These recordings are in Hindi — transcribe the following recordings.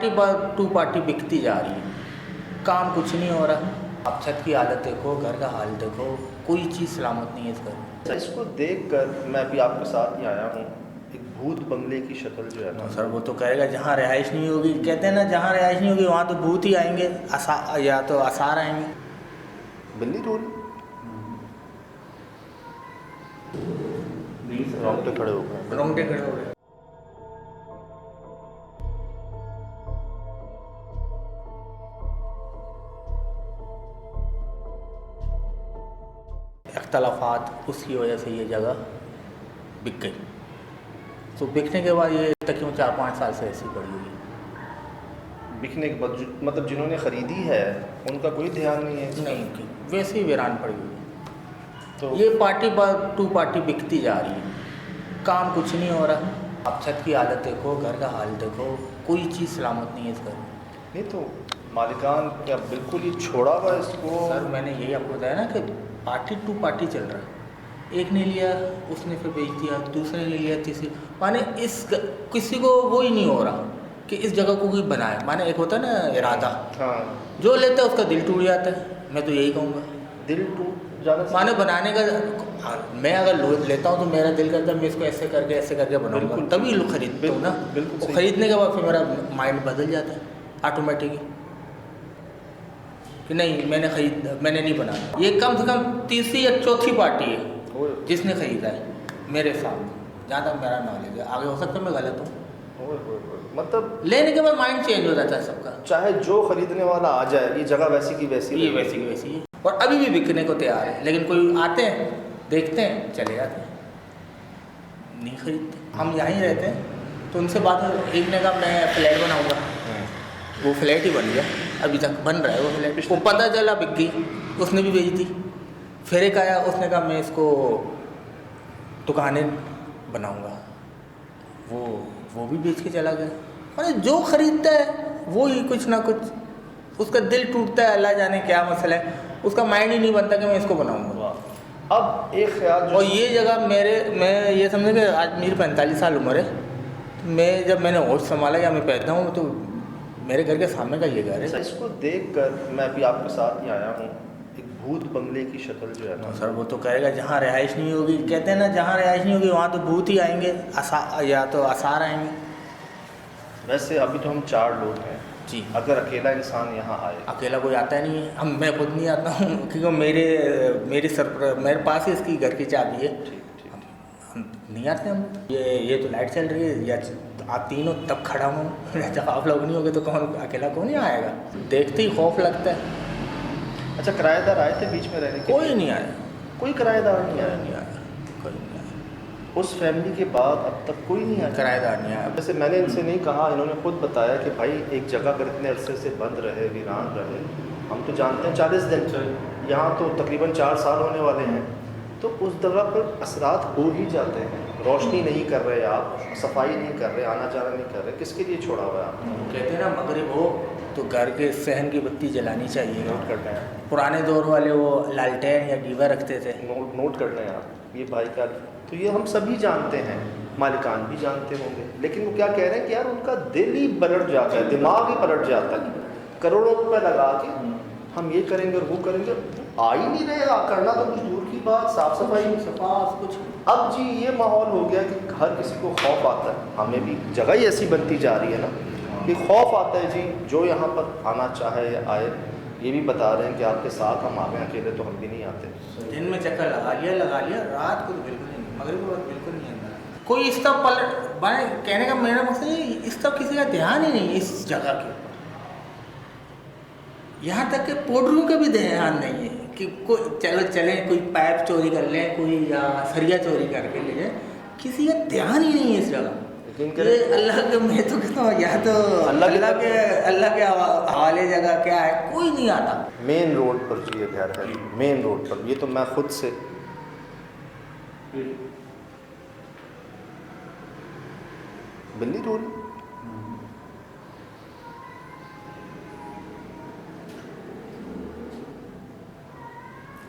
पार्टी टू पार्टी बिकती जा रही है, काम कुछ नहीं हो रहा। अब छत की हालत देखो, घर का हाल देखो, कोई चीज़ सलामत नहीं है इस घर। इसको देखकर मैं अभी आपके साथ ही आया हूँ, एक भूत बंगले की शक्ल जो है ना सर, वो तो कहेगा जहाँ रिहाइश नहीं होगी, कहते हैं ना जहाँ रिहाइश नहीं होगी वहाँ तो भूत ही आएंगे, या तो आसार आएंगे। बिल्ली रोल रोंगटे खड़े हो गए, रोंगटे खड़े हो गए। अख्तलाफात, उसकी वजह से ये जगह बिक गई। तो बिकने के बाद ये तकरीबन 4-5 साल से ऐसी पड़ी हुई है। बिकने के बाद मतलब जिन्होंने ख़रीदी है उनका कोई ध्यान नहीं है नहीं कि वैसे ही वीरान पड़ी हुई है। तो ये पार्टी टू पार्टी बिकती जा रही है, काम कुछ नहीं हो रहा। अब छत की हालत देखो, घर का हाल देखो, कोई चीज़ सलामत नहीं है इस घर में। नहीं तो मालिकान क्या बिल्कुल ही छोड़ा हुआ है इसको? सर, मैंने यही आपको बताया ना कि पार्टी टू पार्टी चल रहा है। एक ने लिया, उसने फिर बेच दिया, दूसरे ने लिया, तीसरी, माने किसी को वो ही नहीं हो रहा कि इस जगह को कोई बनाए। माने एक होता है ना इरादा, हाँ, जो लेता है उसका दिल टूट जाता है। मैं तो यही कहूँगा, दिल टूट जाना से माने बनाने का। मैं अगर लेता हूँ तो मेरा दिल करता है मैं इसको ऐसे करके बनाऊंगा, बिल्कुल, तभी लोग खरीदते हो ना। बिल्कुल वो सही। खरीदने के बाद फिर मेरा माइंड बदल जाता है ऑटोमेटिकली कि नहीं, मैंने नहीं बनाया। ये कम से कम तीसरी या चौथी पार्टी है जिसने खरीदा है मेरे सामने, जहाँ तक मेरा नॉलेज है। आगे हो सकता है मैं गलत हूँ। मतलब लेने के बाद माइंड चेंज हो जाता है सबका। चाहे जो खरीदने वाला आ जाए, ये जगह वैसी की वैसी ये वैसी की वैसी है और अभी भी बिकने को तैयार है। लेकिन कोई आते हैं, देखते हैं, चले जाते हैं, नहीं खरीदते। हम यहीं रहते हैं तो उनसे बात है। एक ने कहा मैं फ्लैट बनाऊँगा, वो फ्लैट ही बन गया, अभी तक बन रहा है वो फ्लैट। वो पता चला बिक गई, उसने भी बेच दी। फिर एक आया, उसने कहा मैं इसको दुकानें बनाऊँगा, वो भी बेच के चला गया। अरे जो खरीदता है वो ही कुछ ना कुछ उसका दिल टूटता है, अल्लाह जाने क्या मसला है, उसका माइंड ही नहीं बनता कि मैं इसको बनाऊँगा। अब एक ख्याल, और ये जगह मैं ये समझे कि आज मेरी 45 साल उम्र है। जब मैंने होश संभाला या मैं पैदा हूँ तो मेरे घर के सामने का ये घर है। इसको देखकर मैं अभी आपके साथ ही आया हूँ, एक भूत बंगले की शक्ल जो है ना सर, वो तो कहेगा जहाँ रिहाइश नहीं होगी, कहते हैं ना जहाँ रिहाइश नहीं होगी वहाँ तो भूत ही आएंगे, या तो आसार आएंगे। वैसे अभी तो हम 4 लोग हैं जी। अगर अकेला इंसान यहाँ आए, अकेला कोई आता नहीं है। मैं खुद नहीं आता हूँ क्योंकि मेरे पास ही इसकी घर की चाबी है। हम नहीं आते हम। ये तो लाइट चल रही है, या आप तीनों तब खड़ा हूँ जब आप लोग नहीं होगे तो अकेला कौन नहीं आएगा। देखते ही खौफ लगता है। अच्छा, किराएदार आए थे बीच में रहने के? कोई नहीं आया, कोई किराएदार नहीं आया? नहीं आया, कोई नहीं आया। उस फैमिली के बाद अब तक कोई नहीं आया? किराएदार नहीं आया। वैसे मैंने इनसे नहीं कहा, इन्होंने खुद बताया कि भाई एक जगह अगर इतने अरसे से बंद रहे, वीरान रहे, हम तो जानते हैं 40 दिन, यहाँ तो तकरीबन 4 साल होने वाले हैं, तो उस जगह पर असरात हो ही जाते हैं। रोशनी नहीं कर रहे आप, सफाई नहीं कर रहे, आना जाना नहीं कर रहे, किसके लिए छोड़ा हुआ है आप? कहते हैं ना मगरिब हो तो घर के सहन की बत्ती जलानी चाहिए। नोट करना है, पुराने दौर वाले वो लालटेन या दीवा रखते थे। नोट करना है आप, ये भाई का। तो ये हम सभी जानते हैं, मालिकान भी जानते होंगे, लेकिन वो क्या कह रहे हैं कि यार उनका दिल ही पलट जाता है, दिमाग ही पलट जाता है। करोड़ों रुपए लगा के हम ये करेंगे और वो करेंगे, आ ही नहीं रहे, करना तो कुछ दूर की बात, साफ सफाई कुछ। अब जी ये माहौल हो गया कि हर किसी को खौफ आता है। हमें भी जगह ही ऐसी बनती जा रही है ना कि खौफ आता है जी, जो यहाँ पर आना चाहे या आए। ये भी बता रहे हैं कि आपके साथ हम आ गए, अकेले तो हम भी नहीं आते। दिन में चक्कर लगा लिया, रात को तो बिल्कुल नहीं, मगरिब के बाद बिल्कुल नहीं अंदर। कोई इस तरफ कहने का मेरा मकसद है, इस तरफ किसी का ध्यान ही नहीं इस जगह के ऊपर। यहाँ तक कि पोडरों का भी ध्यान नहीं है कि कोई चले कोई पाइप चोरी कर ले, कोई या सरिया चोरी करके ले जाए, किसी का ध्यान ही नहीं है इस जगह। ये अल्लाह के, मैं तो कहता हूँ या तो अल्लाह के हवाले जगह क्या है, कोई नहीं आता। मेन रोड पर जी ये घर है, मेन रोड पर। ये तो मैं खुद से बिल्ली रोड,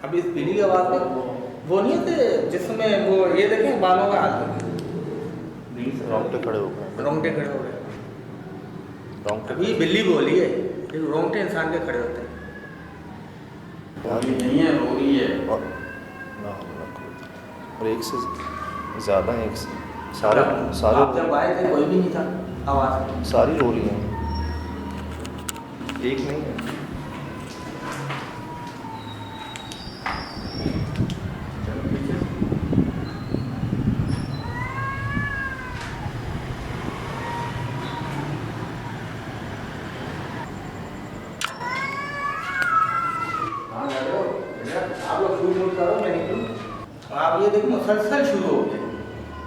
अब इस बिल्ली की आवाज़ में वो नहीं थे जिसमें वो ये देखें बालों का हाल, रोंगटे खड़े हो गए। रोंगटे खड़े हो गए। रोंगटे अभी बिल्ली बोली है, लेकिन रोंगटे इंसान के खड़े होते हैं। अभी नहीं है, रो रही है। और ना और एक से ज़्यादा है, एक से सारे आप जब आए थे कोई भी नहीं था, आवाज़ सारी रो रही हैं, एक नहीं है। आप लोग शूट करो, मैं निकलूँ। आप ये देखो मुसलसल शुरू हो गया,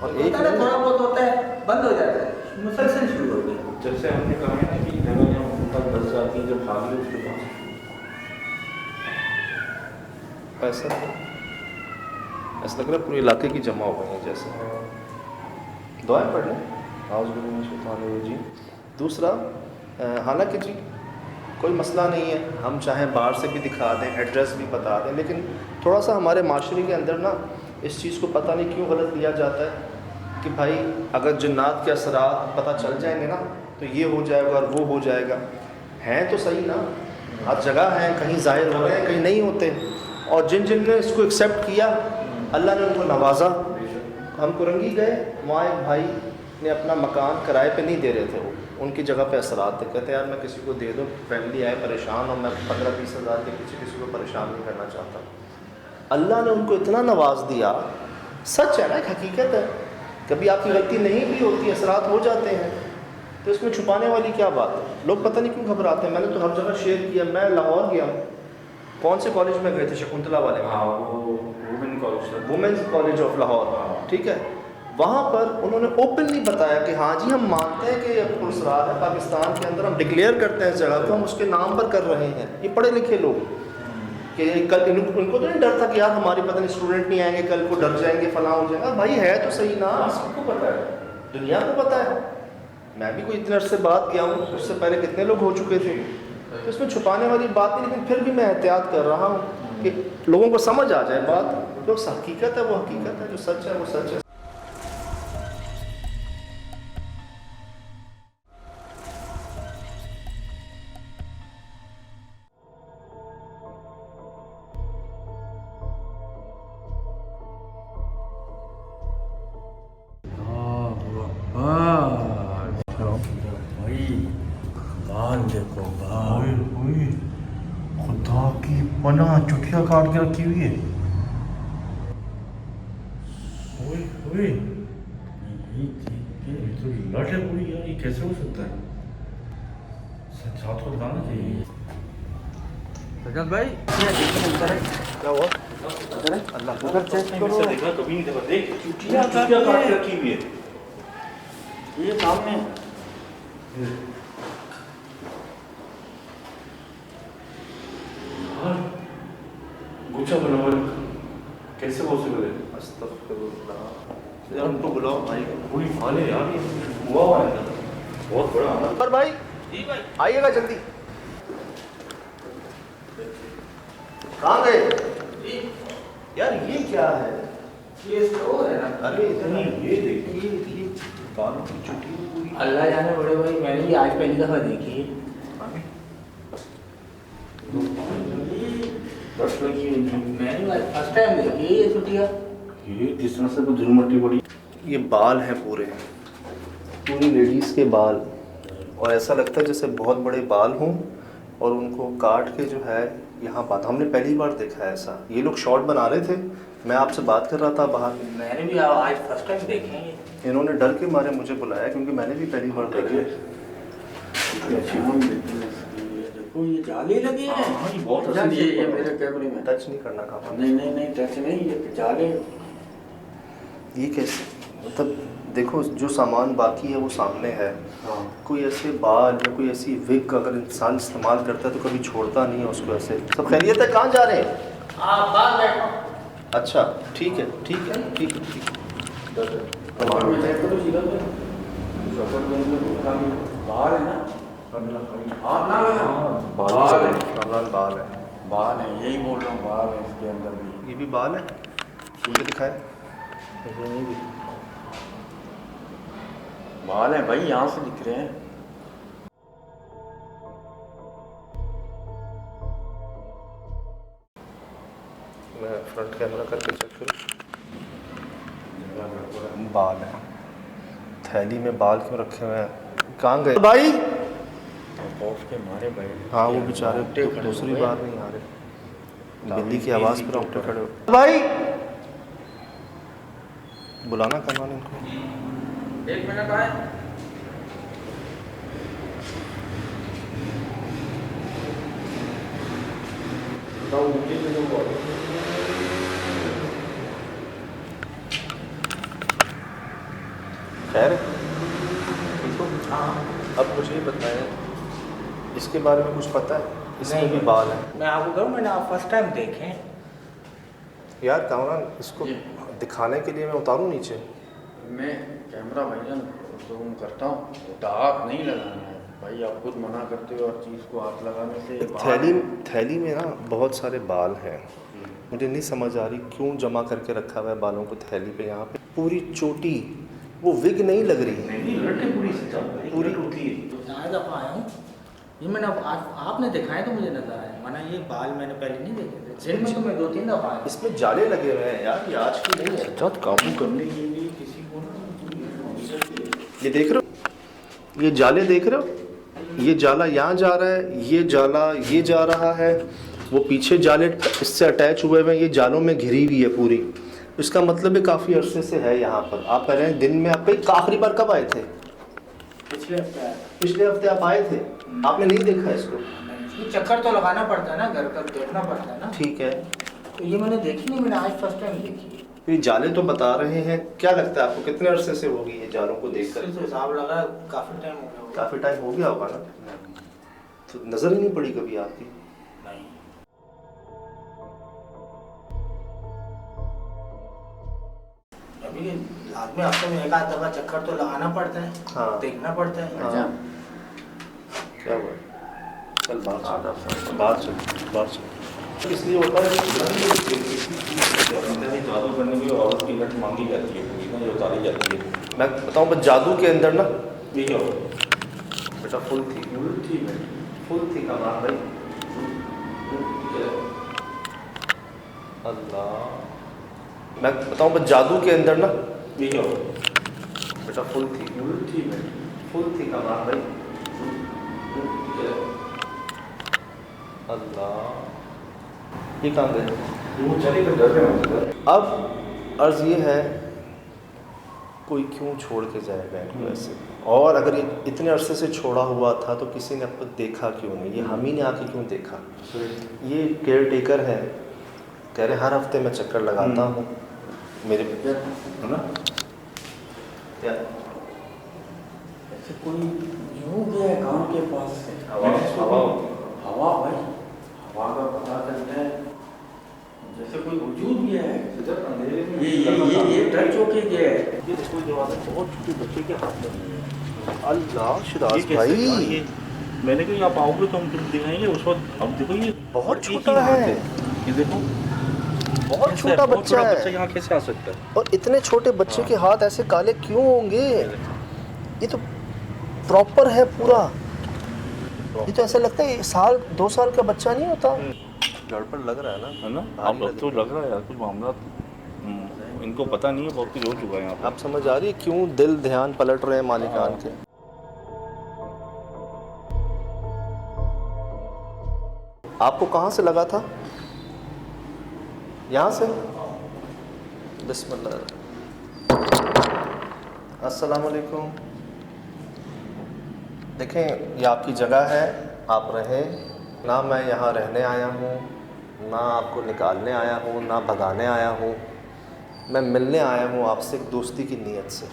और एक एक थोड़ा बहुत होता है बंद हो जाता है, मुसलसल शुरू हो गया। जैसे हमने कहा है ना कि दवाइयाँ तक बस जाती हैं जब भागी उसके बाद। ऐसा लग रहा है पूरे इलाके की जमा हो गई हैं जैसे। दुआएं पढ़ लें जी। दूसरा, हालांकि जी कोई मसला नहीं है, हम चाहे बाहर से भी दिखा दें, एड्रेस भी बता दें, लेकिन थोड़ा सा हमारे माशरे के अंदर ना इस चीज़ को पता नहीं क्यों गलत लिया जाता है कि भाई अगर जन्नात के असरात पता चल जाएंगे ना तो ये हो जाएगा और वो हो जाएगा। हैं तो सही ना, हर जगह हैं, कहीं ज़ाहिर होते हैं कहीं नहीं होते, और जिन जिन ने इसको एक्सेप्ट किया अल्लाह ने उनको नवाजा। हम कुरंगी गए, वहाँ एक भाई ने अपना मकान किराए पे नहीं दे रहे थे, वो उनकी जगह पे असरात थे, कहते यार मैं किसी को दे दूँ, फैमिली आए परेशान और मैं 15-20 हज़ार के किसी को परेशान नहीं करना चाहता। अल्लाह ने उनको इतना नवाज दिया, सच है ना, एक हकीकत है, कभी आपकी गलती नहीं भी होती, असरात हो जाते हैं, तो इसमें छुपाने वाली क्या बात है। लोग पता नहीं क्यों घबराते हैं। मैंने तो हर जगह शेयर किया, मैं लाहौर गया हूँ, कौन से कॉलेज में गए थे, शकुंतला वाले में, हाँ वो women college, women's college of Lahore, ठीक है, वहाँ पर उन्होंने ओपनली बताया कि हाँ जी हम मानते हैं कि पुरस्कार है पाकिस्तान के अंदर, हम डिक्लेयर करते हैं इस जगह को, हम उसके नाम पर कर रहे हैं। ये पढ़े लिखे लोग कि कल उनको तो नहीं डर था कि यार हमारे पता नहीं स्टूडेंट नहीं आएंगे, कल को डर जाएंगे, फलां हो जाएगा। भाई है तो सही ना, सबको पता है, दुनिया को पता है। मैं भी कोई इतने अर्से बात किया हूँ, उससे पहले कितने लोग हो चुके थे, तो इसमें छुपाने वाली बात नहीं, लेकिन फिर भी मैं एहतियात कर रहा हूँ कि लोगों को समझ आ जाए बात, जो हकीकत है वो हकीकत है, जो सच है वो सच है। देखो बाल, खुदा की पनाह चुटिया काट के रखी हुई है। ये तो लट है पूरी यार, ये कैसे हो सकता है? सच हाथ को बताना चाहिए। सजल भाई क्या हुआ? अल्लाह उधर चेक करो। देखा कभी नहीं, देखा देख, चुटिया काट के रखी हुई है, ये सामने। गुच्छा बना हुआ कैसे पॉसिबल है? अस्तगफिरुल्लाह, उनको बुलाओ भाई, पूरी फाल है यार, ये हुआ हुआ है बहुत बड़ा। पर भाई जी भाई आइएगा जल्दी। कहाँ गए यार? ये क्या है? ये स्टोर है ना। अरे इतनी ये देखिए, ये बालों की चुटी पूरी। अल्लाह जाने बड़े भाई, मैंने भी आज पहली दफ़ा देखी है। मैंने आज फर्स्ट टाइम देखी है ये चुटिया। ये जिस तरह से धूल मट्टी पड़ी, ये बाल हैं पूरे, पूरी लेडीज़ के बाल, और ऐसा लगता है जैसे बहुत बड़े बाल हों और उनको काट के जो है यहाँ बात, हमने पहली बार देखा है ऐसा। ये लोग शॉर्ट बना रहे थे, मैं आपसे बात कर रहा था बाहर, मैंने भी आज फर्स्ट टाइम देखे हैं ये। इन्होंने डर के मारे मुझे बुलाया क्योंकि मैंने भी पहली बार देखे। देखो ये जाले लगे हैं। हाँ, ये बहुत अच्छा, असली ये है। मेरे कैमरे में टच नहीं करना काम। नहीं टच नहीं, ये जाले। ये कैसे, मतलब देखो जो सामान बाकी है वो सामने है। हाँ। कोई ऐसे बाल या कोई ऐसी विग अगर इंसान इस्तेमाल करता है तो कभी छोड़ता नहीं है उसको ऐसे। सब खैरियत है? कहाँ जा रहे हैं? आप बाहर बैठो। अच्छा ठीक है ठीक है ठीक है ठीक है। बाहर में बैठो तो सीधा तो बाहर है ना। आप ना बाहर है, बाल है, बाहर है, यही बोल रहा हूँ, बाहर है इसके अंदर भी। ये भी बाल है, मुझे दिखाए। ऐसे नहीं दिख, बाल है भाई, यहाँ से दिख रहे हैं। मैं फ्रंट कैमरा करके चेक करूँ। बाल है, थैली में बाल क्यों रखे हुए हैं? कहाँ गए भाई? के मारे भाई। हाँ वो बेचारे दूसरी बार नहीं आ रहे, बिल्ली की आवाज़ पर रोंगटे खड़े हो भाई। बुलाना कमान इनको। 1 मिनट आए। खैर ठीक हो? हाँ अब मुझे ये बताएं, इसके बारे में कुछ पता है? इसमें नहीं, भी बाल है मैं आपको कहूँ, मैंने आप फर्स्ट टाइम देखे। यार। कामरान इसको दिखाने के लिए मैं उतारूँ नीचे? मैं कैमरा भाईजान जूम करता हूँ, तो हाथ नहीं लगाना है भाई। आप खुद मना करते हो हर चीज़ को हाथ लगाने से। थैली में ना बहुत सारे बाल हैं, मुझे नहीं समझ आ रही क्यों जमा करके रखा हुआ है बालों को थैली पे। यहाँ पे पूरी चोटी, वो विग नहीं लग रही है पूरी। चार दफ़ा आया हूँ, ये मैंने आपने दिखाए तो मुझे नजर आया, वरना ये बाल मैंने पहले नहीं देखे थे। जिन में तो मैं 2-3 दफ़ा आया। इसमें जाले लगे हुए हैं यार, ये आज की नहीं है। सज्जाद काबू करने के लिए किसी को ना, ये देख रहे हो, ये जाले देख रहे हो? ये जाला यहाँ जा रहा है, ये जाला ये जा रहा है, वो पीछे जाले इससे अटैच हुए हुए हैं, ये जालों में घिरी हुई है पूरी। इसका मतलब है काफ़ी अरसे से है यहाँ पर। आप कह रहे हैं दिन में आप आखिरी बार कब आए थे? पिछले हफ्ते आप आए थे, आपने नहीं देखा इसको? चक्कर तो लगाना पड़ता है ना, घर पर देखना पड़ता है ना। ठीक है, तो ये मैंने देखी नहीं, मैंने आज फर्स्ट टाइम देखी। ये जाले तो बता रहे हैं, क्या लगता है आपको कितने अरसे से होगी ये जालों को देखकर? तो हिसाब लगा काफ़ी टाइम हो गया। काफ़ी टाइम हो गया होगा ना, तो नज़र ही नहीं पड़ी कभी आपकी? नहीं। अभी आदमी हफ्ते में 1 आध दफ़ा चक्कर तो लगाना पड़ता है। हाँ। देखना पड़ता है। हाँ। क्या हुआ? चल बाहर चल। इसलिए होता है जादू करने की औरत की लट मांगी जाती है पूरी ना, ये उतारी जाती है। मैं बताऊँ बस, जादू के अंदर ना ये क्या हो? बेटा फुल थी कमाल भाई। अल्लाह, मैं बताऊँ बस, जादू के अंदर ना ये क्या हो? बेटा फुल थी कमाल भाई। अल्लाह, ये कहाँ गए? वो चले गए, डर गए। अब अर्ज़ ये है, कोई क्यों छोड़ के जाएगा इनको ऐसे? और अगर ये इतने अरसे से छोड़ा हुआ था तो किसी ने अब तक देखा क्यों नहीं? ये हम ही ने आके क्यों देखा? ये केयर टेकर है, कह रहे हर हफ्ते मैं चक्कर लगाता हूँ मेरे है ना। क्या ऐसे कोई यूँ गया गाँव के पास से? हवा भाई, हवा का पता चलता है जैसे कोई वजूद गया है अंधेरे में। ये टच होके गया है। ये देखो, जो आदत बहुत छोटे बच्चे के हाथ में। अल्लाह शिराज भाई, मैंने कहा आप आओगे तो हम तुम दिखाएंगे उस वक्त। अब देखो ये बहुत छोटा है, ये देखो बहुत छोटा बच्चा है। यहाँ कैसे आ सकता है? और इतने छोटे बच्चे के हाथ ऐसे काले क्यों होंगे? ये तो प्रॉपर है पूरा। ये तो ऐसा लगता है 1-2 साल का बच्चा नहीं होता। गड़बड़ लग रहा है ना? आप तो लग रहा है यार कुछ मामला। इनको पता नहीं है, बहुत कुछ हो चुका है यहाँ पर। आप समझ आ रही है क्यों दिल ध्यान पलट रहे हैं मालिकान के? आपको कहाँ से लगा था? यहाँ से? बिस्मिल्लाह। अस्सलाम वालेकुम। देखें, ये आपकी जगह है, आप रहें ना। मैं यहाँ रहने आया हूँ ना, आपको निकालने आया हूँ ना भगाने आया हूँ। मैं मिलने आया हूँ आपसे एक दोस्ती की नीयत से।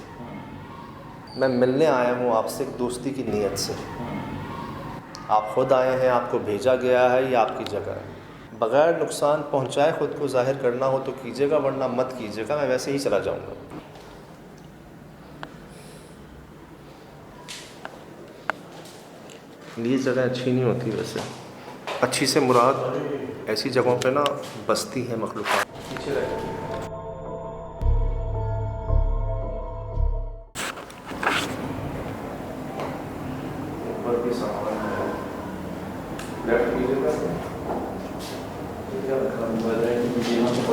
मैं मिलने आया हूँ आपसे एक दोस्ती की नीयत से। आप खुद आए हैं, आपको भेजा गया है, ये आपकी जगह है। बग़ैर नुकसान पहुँचाए ख़ुद को ज़ाहिर करना हो तो कीजिएगा, वरना मत कीजिएगा, मैं वैसे ही चला जाऊँगा। ये जगह अच्छी नहीं होती वैसे। अच्छी से मुराद ऐसी जगहों पे ना बसती है मखलूक़ात। पीछे रहे। ऊपर भी सामान है, लेफ्ट कीजिएगा। क्या बोल रहे हैं कि यहाँ तो